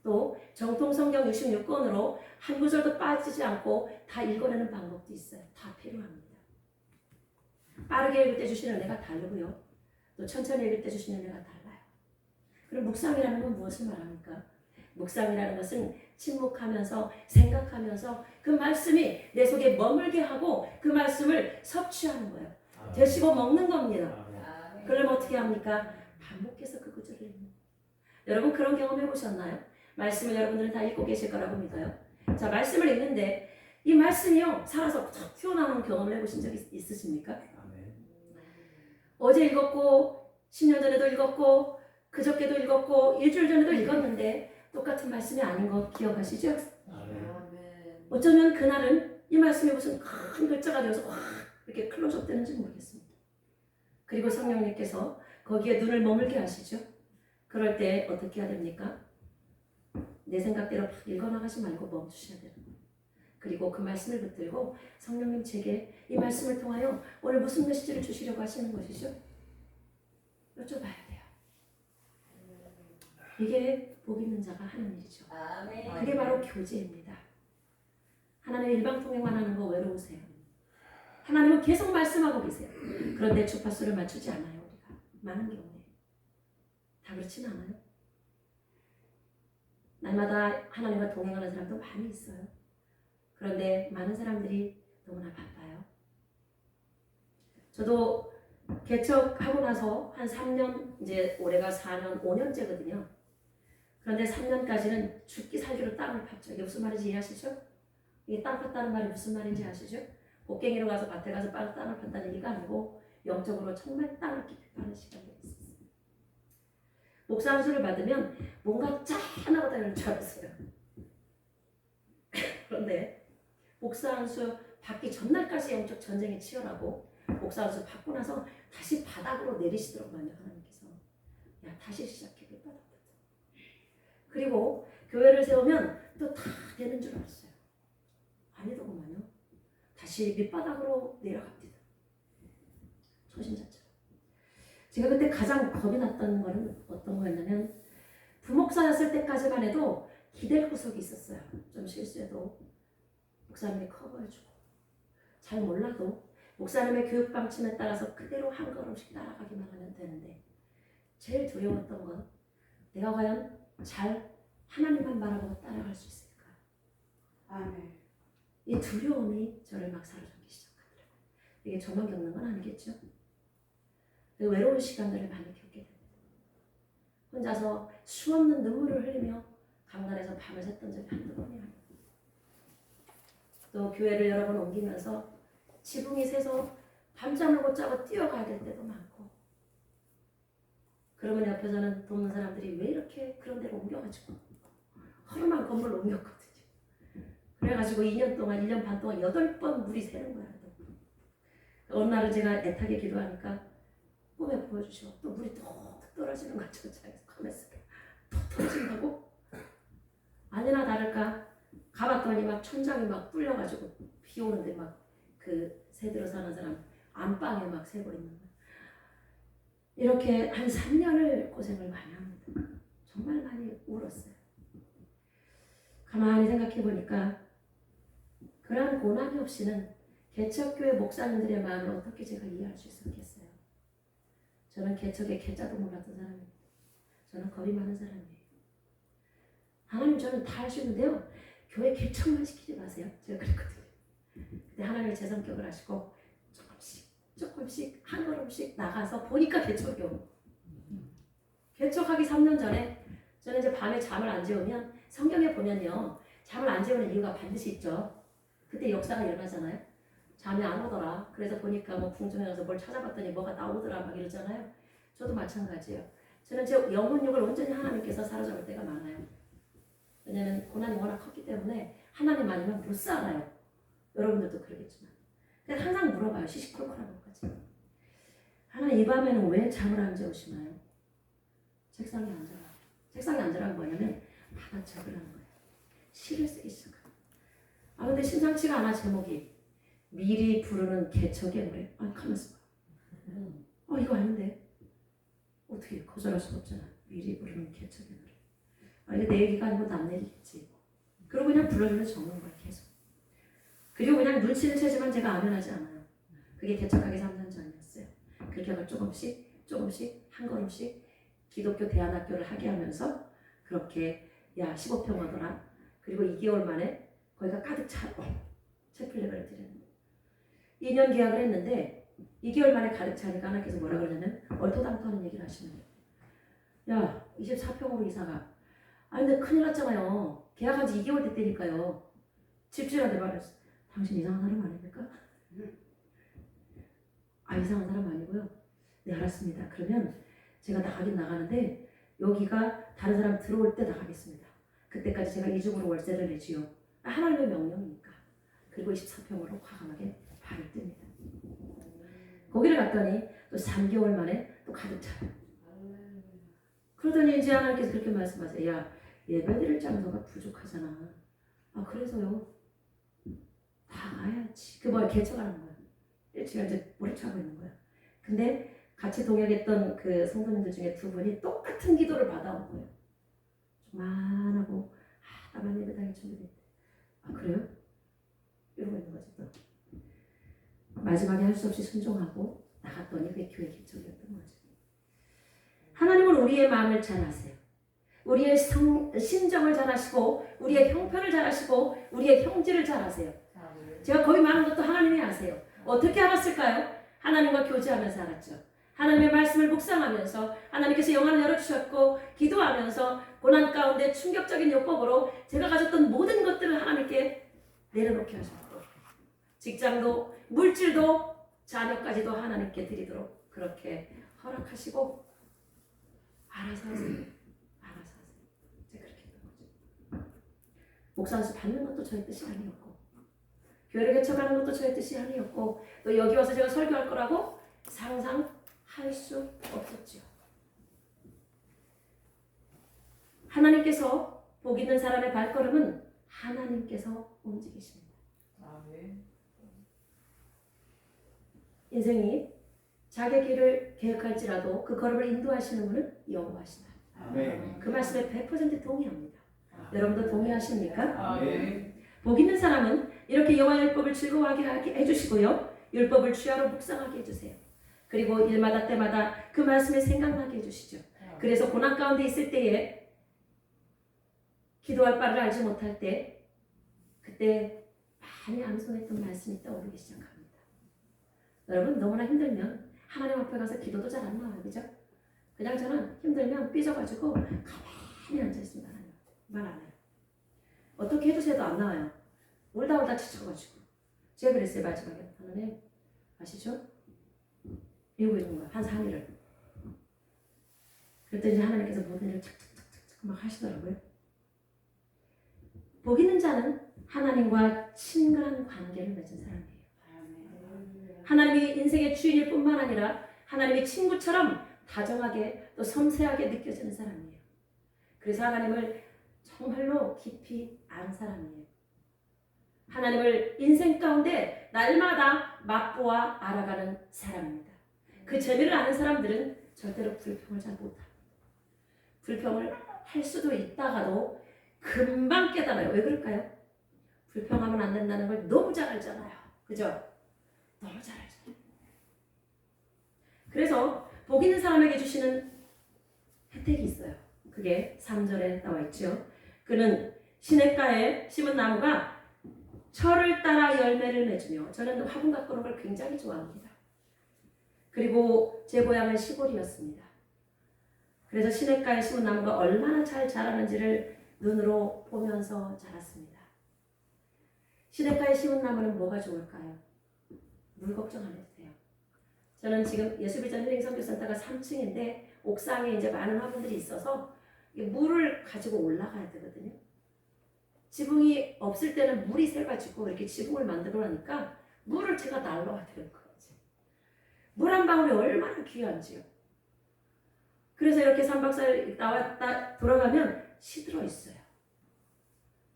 또 정통 성경 66권으로 한 구절도 빠지지 않고 다 읽어내는 방법도 있어요. 다 필요합니다. 빠르게 읽을 때 주시는 은혜가 다르고요. 또 천천히 읽을 때 주시는 은혜가 달라요. 그럼 묵상이라는 건 무엇을 말합니까? 묵상이라는 것은 침묵하면서 생각하면서 그 말씀이 내 속에 머물게 하고 그 말씀을 섭취하는 거예요. 드시고 먹는 겁니다. 그러면 어떻게 합니까? 반복해서 그 구절을 읽는 거예요. 여러분 그런 경험 해보셨나요? 말씀을 여러분들은 다 읽고 계실 거라고 믿어요. 자, 말씀을 읽는데 이 말씀이요 살아서 탁 튀어나오는 경험을 해보신 적 있으십니까? 어제 읽었고 10년 전에도 읽었고 그저께도 읽었고 일주일 전에도 읽었는데 똑같은 말씀이 아닌 거 기억하시죠? 어쩌면 그날은 이 말씀이 무슨 큰 글자가 되어서 확 이렇게 클로즈업 되는지 모르겠습니다. 그리고 성령님께서 거기에 눈을 머물게 하시죠. 그럴 때 어떻게 해야 됩니까? 내 생각대로 막 읽어나가지 말고 멈추셔야 되는 거예요. 그리고 그 말씀을 붙들고 성령님 제게 이 말씀을 통하여 오늘 무슨 메시지를 주시려고 하시는 것이죠? 여쭤봐야 돼요. 이게 복 있는 자가 하는 일이죠. 그게 바로 교제입니다. 하나님 일방통행만 하는 거 외로우세요. 하나님은 계속 말씀하고 계세요. 그런데 주파수를 맞추지 않아요. 우리가 많은 경우에 다 그렇진 않아요. 날마다 하나님과 동행하는 사람도 많이 있어요. 그런데 많은 사람들이 너무나 바빠요. 저도 개척하고 나서 한 3년, 이제 올해가 4년, 5년째거든요. 그런데 3년까지는 죽기 살기로 땅을 팠죠. 이게 무슨 말인지 이해하시죠? 이게 땅 팠다는 말이 무슨 말인지 아시죠? 곡괭이로 가서 밭에 가서 땅을 팠다는 얘기가 아니고 영적으로 정말 땅을 깊이 파는 시간이 있었어요. 목사 안수를 받으면 뭔가 짠하고 다니는 줄 알았어요. 그런데 목사 안수 받기 전날까지 영적 전쟁이 치열하고 목사 안수 받고 나서 다시 바닥으로 내리시더라고요. 하나님께서 야 다시 시작해 밑바닥부터. 그리고 교회를 세우면 또 다 되는 줄 알았어요. 아니더구만요. 다시 밑바닥으로 내려갑니다. 초신자처럼. 제가 그때 가장 겁이 났던 거는 어떤 거였냐면 부목사였을 때까지만 해도 기댈 구석이 있었어요. 좀 실수해도 목사님이 커버해주고 잘 몰라도 목사님의 교육 방침에 따라서 그대로 한 걸음씩 따라가기만 하면 되는데 제일 두려웠던 건 내가 과연 잘 하나님만 바라보고 따라갈 수 있을까? 아멘. 이 두려움이 저를 막 사로잡기 시작하더라고요. 이게 저만 겪는 건 아니겠죠? 외로운 시간들을 많이 겪게 됩니다. 혼자서 수없는 눈물을 흘리며 강단에서 밤을 샜던 적이 한두 번이 아니에요. 또 교회를 여러 번 옮기면서 지붕이 새서 밤잠을 못 자고 뛰어가야 될 때도 많고 그러면 옆에서는 돕는 사람들이 왜 이렇게 그런 데로 옮겨가지고 허름한 건물로 옮겼거든요. 그래가지고 2년 동안 1년 반 동안 8번 물이 새는 거야. 어느 날은 제가 애타게 기도하니까 꿈에 보여주시고 또 물이 톡 떨어지는 것처럼 가면서 톡 떨어진다고? 아니나 다를까 가봤더니 막 천장이 막 뚫려가지고 비 오는데 막 그 새들어 사는 사람 안방에 막 새고 있는 거야. 이렇게 한 3년을 고생을 많이 합니다. 정말 많이 울었어요. 가만히 생각해 보니까 그러한 고난이 없이는 개척교회 목사님들의 마음을 어떻게 제가 이해할 수 있었겠어요. 저는 개척의 개자도 몰랐던 사람입니다. 저는 겁이 많은 사람이에요. 하나님 저는 다 할 수 있는데요. 교회 개척만 시키지 마세요. 제가 그랬거든요. 근데 하나님의 제 성격을 아시고 조금씩 한 걸음씩 나가서 보니까 개척이요. 개척하기 3년 전에 저는 이제 밤에 잠을 안 재우면 성경에 보면요. 잠을 안 재우는 이유가 반드시 있죠. 그때 역사가 일어나잖아요. 잠이 안 오더라. 그래서 보니까 뭐 궁중에 가서 뭘 찾아봤더니 뭐가 나오더라 막 이러잖아요. 저도 마찬가지예요. 저는 제 영혼육을 온전히 하나님께서 사로잡을 때가 많아요. 왜냐하면 고난이 워낙 컸기 때문에 하나님 아니면 못 살아요. 여러분들도 그러겠지만. 그래서 항상 물어봐요. 시시콜콜한 것까지. 하나님 이 밤에는 왜 잠을 안 재우시나요? 책상에 앉아라. 책상에 앉으라는 뭐냐면 바닥 적으라는 거예요. 시를 쓰기 시작해요. 아 근데 심상치가 않아 제목이. 미리 부르는 개척의 노래. 아니 가만있어 봐. 이거 아닌데. 어떻게 거절할 수 없잖아. 미리 부르는 개척의 노래. 아, 이게 내 얘기가 아니고 남 얘기겠지. 그리고 그냥 불러주면 적는 거야 계속. 그리고 그냥 눈치는 채지만 제가 아멘하지 않아요. 그게 개척하기 3년 전이었어요. 그렇게 조금씩 한 걸음씩 기독교 대안학교를 하게 하면서 그렇게 야 15평 하더라. 그리고 2개월 만에 거기가 가득 차고 채플렉을 드리는 거예요. 2년 계약을 했는데 2개월 만에 가득 차니까 하나님께서 뭐라 그러냐면 얼토당토하는 얘기를 하시는 거예요. 야 24평으로 이사가. 아니 근데 큰일 났잖아요. 계약한 지 2개월 됐다니까요. 집주인한테 말했어. 당신 이상한 사람 아닙니까? 아 이상한 사람 아니고요. 네 알았습니다. 그러면 제가 나가긴 나가는데 여기가 다른 사람 들어올 때 나가겠습니다. 그때까지 제가 이중으로 월세를 내지요. 하나님의 명령이니까. 그리고 24평으로 과감하게 발을 뜹니다. 거기를 갔더니 또 3개월 만에 또 가득 차요. 그러더니 이제 하나님께서 그렇게 말씀하세요. 야 예배드릴 장소가 부족하잖아. 아 그래서요. 다 가야지. 그 뭘 개척하는 거야. 제가 이제 몰입하고 있는 거야. 근데 같이 동역했던 그 성도님들 중에 2분이 똑같은 기도를 받아온 거예요. 조만하고 나만 예배당에 준비됐대. 아 그래요? 이러고 있는 거지 또. 마지막에 할 수 없이 순종하고 나갔더니 그게 교회 개척이었던 거죠. 하나님은 우리의 마음을 잘 아세요. 우리의 심정을 잘 아시고 우리의 형편을 잘 아시고 우리의 형질을 잘 아세요. 제가 거의 많은 것도 하나님이 아세요. 어떻게 알았을까요? 하나님과 교제하면서 알았죠. 하나님의 말씀을 묵상하면서 하나님께서 영안을 열어주셨고 기도하면서 고난 가운데 충격적인 요법으로 제가 가졌던 모든 것들을 하나님께 내려놓게 하셨고 직장도 물질도 자녀까지도 하나님께 드리도록 그렇게 허락하시고 알아서 하세요. 알아서 하세요. 제가 그렇게 했던 거죠. 목사 안수 받는 것도 저의 뜻이 아니었고 교회를 개척하는 것도 저의 뜻이 아니었고 또 여기 와서 제가 설교할 거라고 상상할 수 없었죠. 하나님께서 복 있는 사람의 발걸음은 하나님께서 움직이십니다. 인생이 자기 길을 계획할지라도 그 걸음을 인도하시는 분은 여호와시다. 그 말씀에 100% 동의합니다. 여러분도 동의하십니까? 복 있는 사람은 이렇게 여호와 율법을 즐거워하게 해주시고요. 율법을 주야로 묵상하게 해주세요. 그리고 일마다 때마다 그 말씀을 생각나게 해주시죠. 그래서 고난 가운데 있을 때에 기도할 바를 알지 못할 때 그때 많이 암송했던 말씀이 떠오르기 시작합니다. 여러분 너무나 힘들면 하나님 앞에 가서 기도도 잘 안 나와요. 그죠? 그냥 저는 힘들면 삐져가지고 가만히 앉아있습니다. 말 안 해요. 어떻게 해주세도 안 나와요. 울다 지쳐가지고. 제가 그랬어요. 마지막에. 하나님 아시죠? 이러고 있는 거야. 한 3일을. 그랬더니 하나님께서 모든 일을 착착착착 막 하시더라고요. 복 있는 자는 하나님과 친근한 관계를 맺은 사람이에요. 하나님이 인생의 주인일 뿐만 아니라 하나님의 친구처럼 다정하게 또 섬세하게 느껴지는 사람이에요. 그래서 하나님을 정말로 깊이 아는 사람이에요. 하나님을 인생 가운데 날마다 맛보아 알아가는 사람입니다. 그 재미를 아는 사람들은 절대로 불평을 잘 못합니다. 불평을 할 수도 있다가도 금방 깨달아요. 왜 그럴까요? 불평하면 안 된다는 걸 너무 잘 알잖아요. 그죠? 너무 잘 알잖아요. 그래서 복 있는 사람에게 주시는 혜택이 있어요. 그게 3절에 나와 있죠. 그는 시냇가에 심은 나무가 철을 따라 열매를 맺으며 저는 화분 가꾸는 걸 굉장히 좋아합니다. 그리고 제 고향은 시골이었습니다. 그래서 시냇가에 심은 나무가 얼마나 잘 자라는지를 눈으로 보면서 자랐습니다. 시냇가에 심은 나무는 뭐가 좋을까요? 물 걱정 안 해도 돼요. 저는 지금 예수비전 힐링 선교센터가 3층인데 옥상에 이제 많은 화분들이 있어서 물을 가지고 올라가야 되거든요. 지붕이 없을 때는 물이 새가지고 이렇게 지붕을 만들어 놓으니까 물을 제가 날라야 되는 거지. 물 한 방울이 얼마나 귀한지요. 그래서 이렇게 3박 4일 나왔다 돌아가면 시들어 있어요.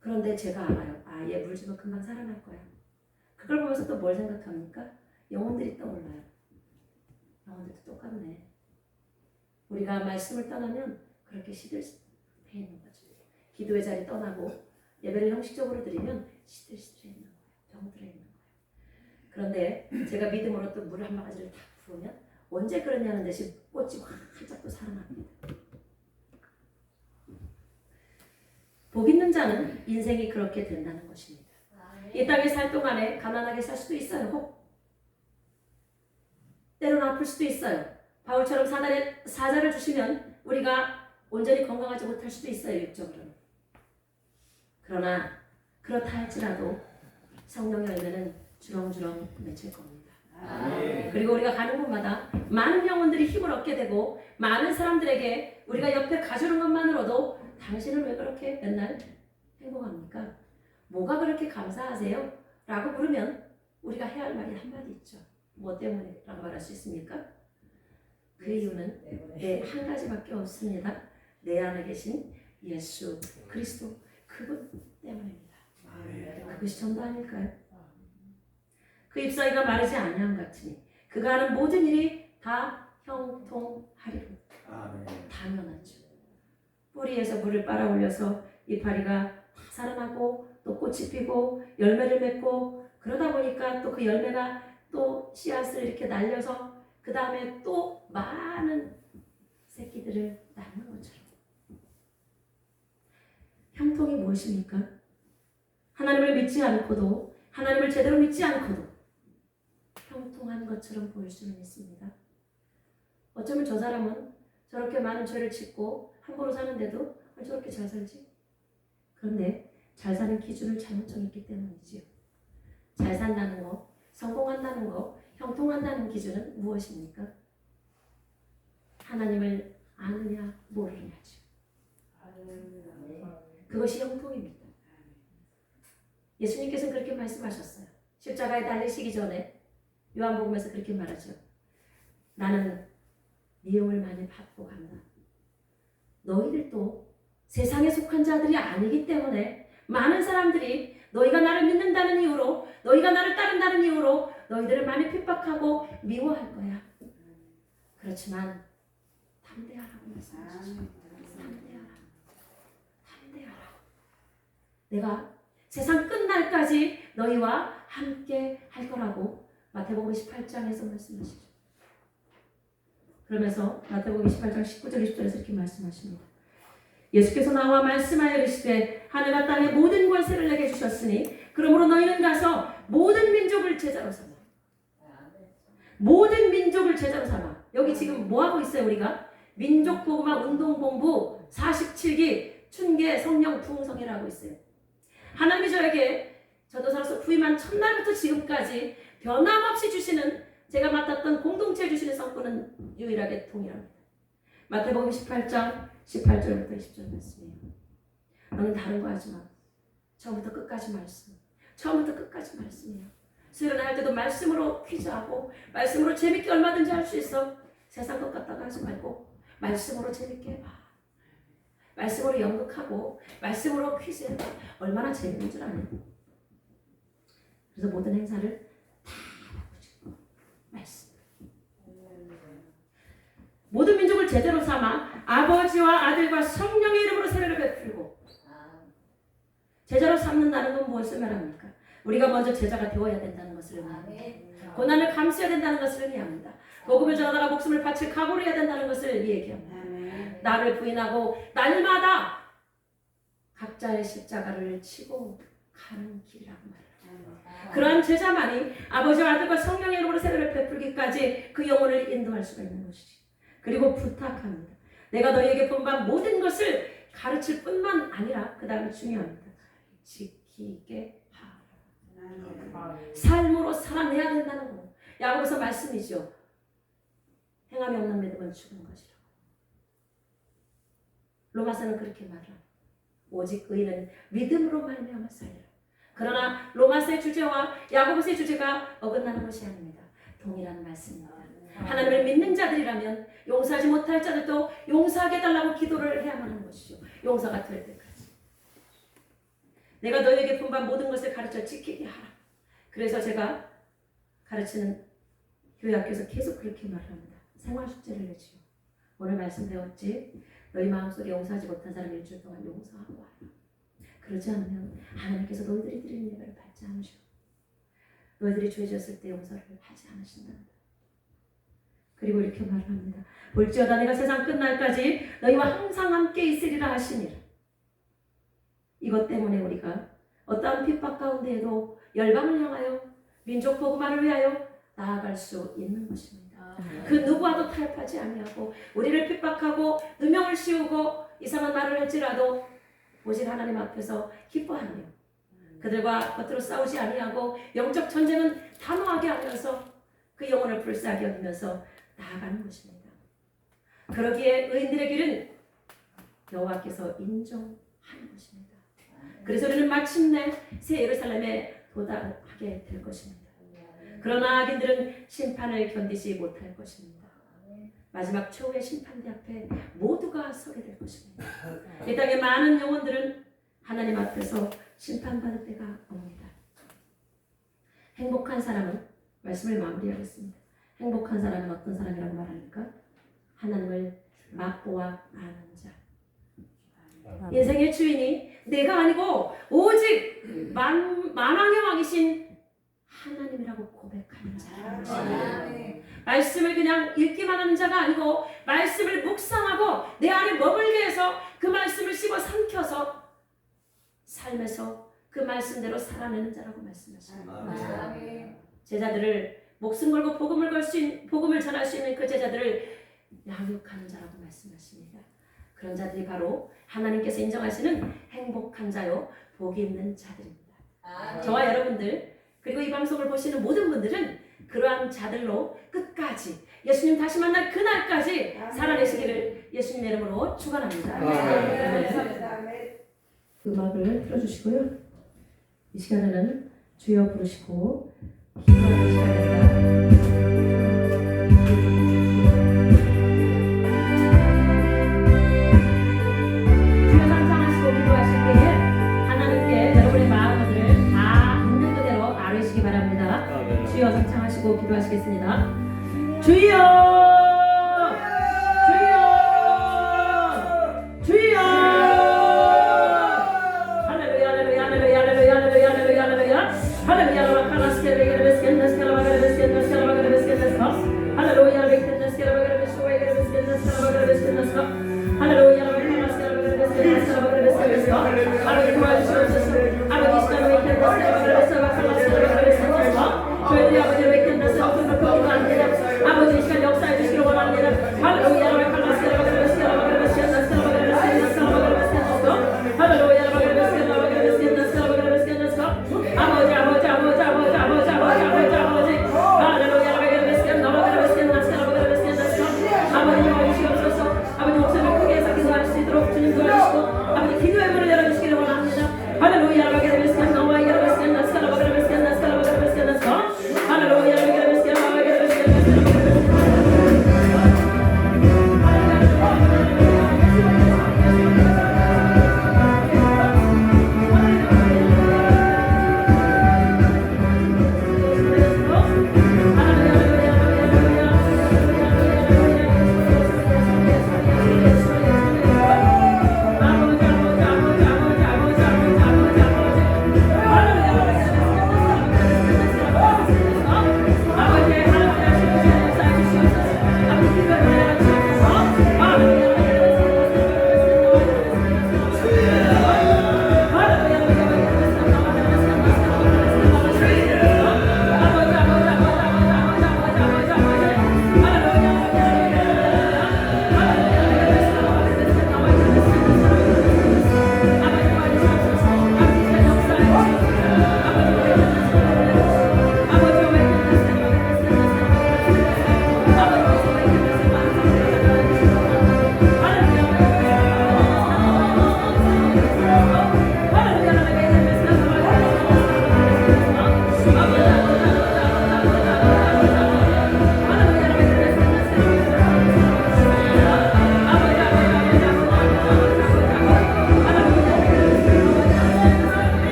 그런데 제가 알아요. 아, 얘 물 주면 금방 살아날 거야. 그걸 보면서 또 뭘 생각합니까? 영혼들이 떠올라요. 영혼들도 똑같네. 우리가 말씀을 떠나면 그렇게 시들해 있는 거죠. 기도의 자리 떠나고 예배를 형식적으로 드리면 시들시들해 있는 거예요. 병들어 있는 거예요. 그런데 제가 믿음으로 또 물 한 바가지를 탁 부으면 언제 그러냐는 듯이 꽃이 활짝 또 살아납니다. 복 있는 자는 인생이 그렇게 된다는 것입니다. 이 땅에 살 동안에 가난하게 살 수도 있어요. 혹 때로는 아플 수도 있어요. 바울처럼 사자를 주시면 우리가 온전히 건강하지 못할 수도 있어요. 육적으로는. 그러나 그렇다 할지라도 성령의 열매는 주렁주렁 맺힐 겁니다. 그리고 우리가 가는 곳마다 많은 영혼들이 힘을 얻게 되고 많은 사람들에게 우리가 옆에 가주는 것만으로도 당신은 왜 그렇게 맨날 행복합니까? 뭐가 그렇게 감사하세요? 라고 물으면 우리가 해야 할 말이 한마디 있죠. 뭐 때문에? 라고 말할 수 있습니까? 그 이유는 한 가지밖에 없습니다. 내 안에 계신 예수 그리스도 그분 때문입니다. 그것이 전부 아닐까요? 그 잎사귀가 마르지 아니함 같으니 그가 하는 모든 일이 다 형통하리로. 당연하죠. 뿌리에서 물을 빨아올려서 이파리가 살아나고 또 꽃이 피고 열매를 맺고 그러다 보니까 또 그 열매가 또 씨앗을 이렇게 날려서 그 다음에 또 많은 새끼들을 낳는 것처럼. 형통이 무엇입니까? 하나님을 믿지 않고도 하나님을 제대로 믿지 않고도 형통한 것처럼 보일 수는 있습니다. 어쩌면 저 사람은 저렇게 많은 죄를 짓고 함부로 사는데도 왜 저렇게 잘 살지? 그런데 잘 사는 기준을 잘못 정했기 때문이지요. 잘 산다는 거, 성공한다는 거, 형통한다는 기준은 무엇입니까? 하나님을 아느냐 모르느냐죠. 그것이 형통입니다. 예수님께서는 그렇게 말씀하셨어요. 십자가에 달리시기 전에 요한복음에서 그렇게 말하죠. 나는 미움을 많이 받고 간다. 너희들도 세상에 속한 자들이 아니기 때문에 많은 사람들이 너희가 나를 믿는다는 이유로 너희가 나를 따른다는 이유로 너희들을 많이 핍박하고 미워할 거야. 그렇지만 담대하라고 말씀하시죠. 담대하라. 내가 세상 끝날까지 너희와 함께 할 거라고 마태복음 18장에서 말씀하시죠. 그러면서 마태복음 28장 19절 20절에서 이렇게 말씀하십니다. 예수께서 나와 말씀하여 이르시되 하늘과 땅의 모든 권세를 내게 주셨으니 그러므로 너희는 가서 모든 민족을 제자로 삼아. 모든 민족을 제자로 삼아. 여기 지금 뭐 하고 있어요 우리가? 민족복음화 운동본부 47기 춘계 성령 부흥성회를 하고 있어요. 하나님이 저에게 전도사로서 부임한 첫날부터 지금까지 변함없이 주시는 제가 맡았던 공동체에 주시는 성과는 유일하게 동일합니다. 마태복음 18장 18절부터 20절 말씀이에요. 너는 다른 거 하지 마. 처음부터 끝까지 말씀. 처음부터 끝까지 말씀이에요. 수요일날 할 때도 말씀으로 퀴즈하고 말씀으로 재밌게 얼마든지 할 수 있어. 세상 것 같다가 하지 말고 말씀으로 재밌게 해봐. 말씀으로 연극하고 말씀으로 퀴즈해봐. 얼마나 재밌는 줄 아냐. 그래서 모든 행사를 다 바꾸죠. 말씀. 모든 민족을 제대로 삼아 아버지와 아들과 성령의 이름으로 세례를 베풀고. 제자로 삼는다는 건 무엇을 말합니까? 우리가 먼저 제자가 되어야 된다는 것을 의미합니다. 고난을 감수해야 된다는 것을 의미합니다. 복음을 전하다가 목숨을 바칠 각오를 해야 된다는 것을 얘기합니다. 나를 부인하고 날마다 각자의 십자가를 치고 가는 길이라고 말합니다. 그러한 제자만이 아버지와 아들과 성령의 이름으로 세례를 베풀기까지 그 영혼을 인도할 수가 있는 것이지. 그리고 부탁합니다. 내가 너희에게 본받은 모든 것을 가르칠 뿐만 아니라 그 다음에 중요합니다. 지키게 하라. 삶으로 살아내야 된다는 거. 야고보서 말씀이죠. 행함이 없는 믿음은 죽은 것이라고. 로마서는 그렇게 말합니다. 오직 의인은 믿음으로 말미암아 살리라. 그러나 로마서의 주제와 야고보서의 주제가 어긋나는 것이 아닙니다. 동일한 말씀입니다. 하나님을 믿는 자들이라면 용서하지 못할 자들도 용서하게 해달라고 기도를 해야만 하는 것이죠. 용서가 될 때까지. 내가 너희에게 분반 모든 것을 가르쳐 지키게 하라. 그래서 제가 가르치는 교회 학교에서 계속 그렇게 말합니다. 생활 숙제를 내지요. 오늘 말씀 배웠지? 너희 마음속에 용서하지 못한 사람 일주일 동안 용서하고 와라. 그러지 않으면 하나님께서 너희들이 드리는 예배를 받지 않으셔. 너희들이 죄 지었을 때 용서를 하지 않으신단다. 그리고 이렇게 말을 합니다. 볼지어다 내가 세상 끝날까지 너희와 항상 함께 있으리라 하시니라. 이것 때문에 우리가 어떠한 핍박 가운데에도 열방을 향하여 민족 복음화를 위하여 나아갈 수 있는 것입니다. 그 누구와도 타협하지 아니하고 우리를 핍박하고 누명을 씌우고 이상한 말을 할지라도 오직 하나님 앞에서 기뻐하며 그들과 겉으로 싸우지 아니하고 영적 전쟁은 단호하게 하면서 그 영혼을 불쌍히 여기면서 나아가는 것입니다. 그러기에 의인들의 길은 여호와께서 인정하는 것입니다. 그래서 우리는 마침내 새 예루살렘에 도달하게 될 것입니다. 그러나 악인들은 심판을 견디지 못할 것입니다. 마지막 최후의 심판대 앞에 모두가 서게 될 것입니다. 이 땅의 많은 영혼들은 하나님 앞에서 심판받을 때가 옵니다. 행복한 사람은 말씀을 마무리하겠습니다. 행복한 사람은 어떤 사람이라고 말합니까? 하나님을 맛보아 아는 자. 인생의 주인이 내가 아니고 오직 만왕의 왕이신 하나님이라고 고백하는 자라는 것입니다. 말씀을 그냥 읽기만 하는 자가 아니고 말씀을 묵상하고 내 안에 머물게 해서 그 말씀을 씹어 삼켜서 삶에서 그 말씀대로 살아내는 자라고 말씀하십니다. 제자들을 목숨 걸고 복음을 전할 수 있는 그 제자들을 양육하는 자라고 말씀하십니다. 그런 자들이 바로 하나님께서 인정하시는 행복한 자요 복이 있는 자들입니다. 저와 여러분들 그리고 이 방송을 보시는 모든 분들은 그러한 자들로 끝까지 예수님 다시 만날 그날까지 살아내시기를 예수님의 이름으로 축원합니다. 음악을 틀어주시고요. 이 시간에는 주여 부르시고 기도하는 시간입니다. 주여 상상하시고 기도하실 때에 하나님께 여러분의 마음을 다 있는 그대로 나누시기 바랍니다. 주여 상상하시고 기도하시겠습니다. 주여 아버지 이 시간 역사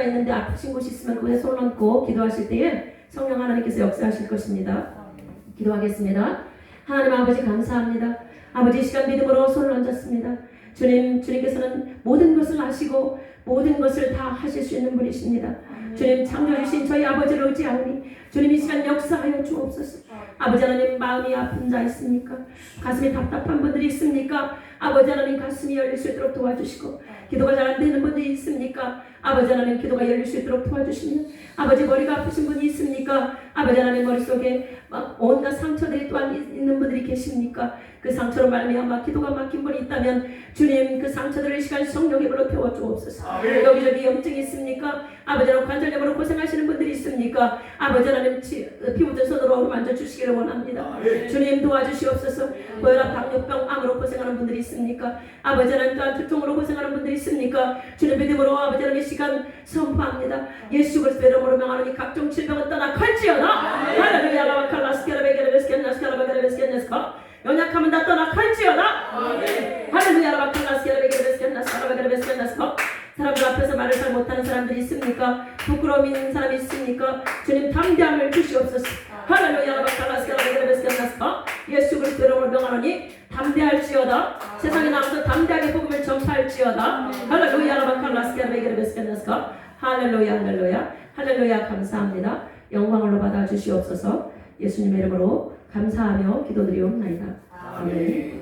상처가 있는데 아프신 곳이 있으면 그곳에 손을 얹고 기도하실 때에 성령 하나님께서 역사하실 것입니다. 기도하겠습니다. 하나님 아버지 감사합니다. 아버지 이 시간 믿음으로 손을 얹었습니다. 주님께서는 모든 것을 아시고 모든 것을 다 하실 수 있는 분이십니다. 주님 창조주신 저희 아버지를 의지하오니 주님 이 시간 역사하여 주옵소서. 아버지 하나님 마음이 아픈 자 있습니까? 가슴이 답답한 분들이 있습니까? 아버지 하나님 가슴이 열릴 수 있도록 도와주시고 기도가 잘 안 되는 분들이 있습니까? 아버지 하나님 기도가 열릴 수 있도록 도와주시면 아버지 머리가 아프신 분이 있습니까? 아버지 하나님 머릿속에 막 온갖 상처들이 또한 있는 분들이 계십니까? 그 상처로 말미암아 기도가 막힌 분이 있다면 주님 그 상처들을 이 시간 성령의 불로 태워 주옵소서. 여기저기 염증이 있습니까? 아버지 하나님 관절염으로 고생하시는 분들이 있습니까? 아버지 하나님 피 묻은 손으로 만져주시기를 원합니다. 주님 도와주시옵소서. 고혈압, 당뇨병, 암으로 고생하는 분들이 있습니까? 아버지 하나님 또한 두통으로 고생하는 분들이 있습니까? 주님 믿음으로 아버지 하나님 이 시간 선포합니다. 예수 그리스도의 이름으로 명하노니 각종 질병은 떠나 갈지어다. 할렐루야. 라바칼라스케라베게레베스켄나스카라바게레베스켄나스카 연약하면 다 떠나 갈지어다. 할렐루야. 라바칼라스케라베게레베스켄나스카라바게레베스켄나스카 사람들 앞에서 말을 잘 못하는 사람들이 있습니까? 부끄러움 있는 사람이 있습니까? 주님 담대함을 주시옵소서. 할렐루야. 라바칼라스케라베게레베스켄나스카 예수 그리스도의 이름으로 명하노니 담대할지어다. 세상에 나가서 담대하게 복음을 전파할지어다. 할렐루야. 라바칼라스케라베게레베스켄나스카 할렐루야. 할렐루야. 할렐루야. 감사합니다. 영광을 받아 주시옵소서. 예수님의 이름으로 감사하며 기도드리옵나이다. 아멘.